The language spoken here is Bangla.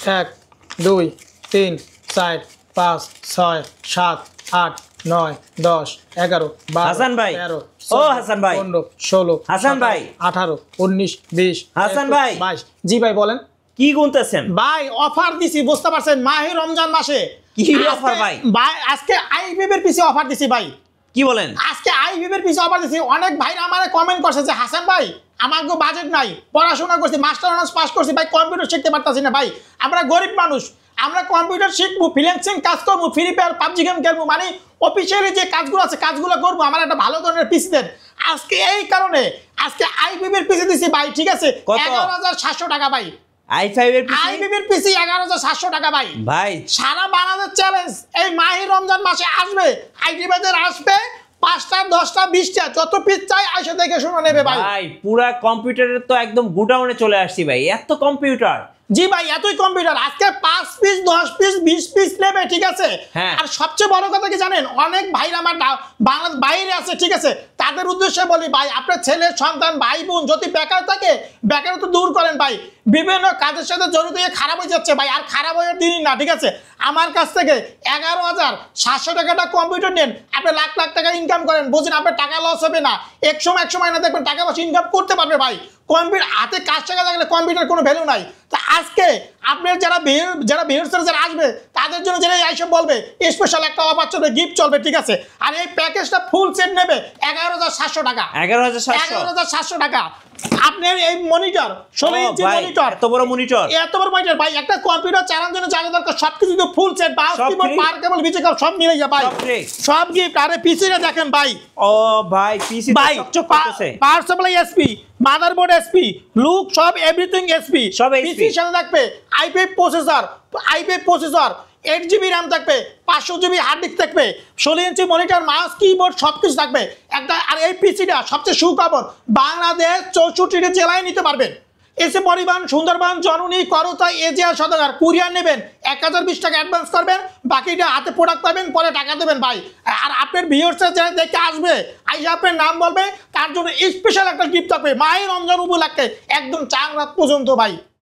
1 2 3 4 5 6 7 8 9 10 11 12 হাসান ভাই 13 ও হাসান ভাই 15 16 হাসান ভাই 18 19 20 হাসান ভাই 22 জি ভাই বলেন কি গুনতেছেন ভাই অফার দিছি বুঝতে পারছেন মাহে রমজান মাসে কি অফার ভাই ভাই আজকে আইবিবের পিছে অফার দিছি ভাই কি বলেন আজকে আইবিবের পিছে অফার দিছি অনেক ভাইরা আমারে কমেন্ট করছে যে হাসান ভাই আমাকে বাজেট নাই পড়াশোনা করছি মাস্টার অনার্স পাস করছি ভাই কম্পিউটার শিখতে পারতাছি না ভাই আমরা গরিব মানুষ আমরা কম্পিউটার শিখবো ফ্রিল্যান্সিং কাজ করবো ফ্রি ফায়ার পাবজি গেম খেলবো মানে অফিসিয়ালি যে কাজগুলো আছে কাজগুলো করবো আমার একটা ভালো ধরনের পিসি দেন আজকে এই কারণে আজকে আইবিবির পিসি দিছি ভাই ঠিক আছে 11,700 টাকা ভাই i5 এর পিসি আইবিবির পিসি 11,700 টাকা ভাই ভাই সারা বাংলাদেশ চ্যালেঞ্জ এই মাহে রমজান মাসে আসবে আইটি বাজার আসবে 5টা 10টা 20টা যত পিস চাই আইসা দেখে শুনে নেবে ভাই ভাই পুরা কম্পিউটারের তো একদম গুডাউনে চলে আসছি ভাই এত কম্পিউটার জি ভাই এতই কম্পিউটার আজকে 5 পিস 10 পিস 20 পিস নেবে ঠিক আছে হ্যাঁ। আর সবচেয়ে বড় কথা কি জানেন অনেক ভাইরা আমার বাংলাদেশ বাইরে আছে ঠিক আছে তাদের উদ্দেশ্যে বলি ভাই আপনার ছেলে সন্তান ভাই বোন যদি বেকার থাকে বেকারত্ব দূর করেন ভাই বিভিন্ন কাজের সাথে জড়িত হয়ে খারাপ হয়ে যাচ্ছে ভাই আর খারাপ হয়ে দিনই না ঠিক আছে আমার কাছ থেকে 11,700 টাকাটা কম্পিউটার নেন আপনি লাখ লাখ টাকা ইনকাম করেন বুঝেন আপনার টাকা লস হবে না এক সময় না দেখবেন টাকা পয়সা ইনকাম করতে পারবে ভাই কম্পিউটার হাতে কাজ টাকা থাকলে কম্পিউটার কোনো ভ্যালু নাই তা আজকে আপনার যারা ভিউয়ার্সরা যারা আসবে তাদের জন্য যারা এইসব বলবে স্পেশাল একটা অফার চলবে গিফট চলবে ঠিক আছে আর এই প্যাকেজটা ফুল সেট নেবে 11,700 টাকা 11,700 টাকা আপনার এই মনিটর 16 ইঞ্চি মনিটর এত বড় মনিটর ভাই একটা কম্পিউটার চালানোর জন্য যা দরকার সবকিছু তো ফুল সেট বাস কিবোর্ড পাওয়ার কেবল বিচে কেবল সব মিলে যায় ভাই সব গিফট আরে পিসিটা দেখেন ভাই ও ভাই পিসি তো চকচক করতেছে power supply SP motherboard SP look সব এভরিথিং এসপি সব পিসি সাথে থাকবে i5 প্রসেসর 8GB RAM থাকবে 500GB হার্ড ডিস্ক থাকবে 16 ইঞ্চি মনিটর মাউস কিবোর্ড সবকিছু থাকবে একটা আর এই পিসিটা সবচেয়ে সুখবর বাংলাদেশ 64টি জেলায় নিতে পারবেন এসে পরিবহন সুন্দরবন জননী করতা এজিয়া সদর কুরিয়ার নেবেন 1020 টাকা অ্যাডভান্স করবেন বাকিটা হাতে প্রোডাক্ট পাবেন পরে টাকা দেবেন ভাই আর আপনার ভিউয়ার্সরা যারা দেখে আসবে আইসা আপনার নাম বলবে তার জন্য স্পেশাল একটা গিফট থাকবে মায়ের রমজান উপলক্ষে একদম 4 রাত পর্যন্ত ভাই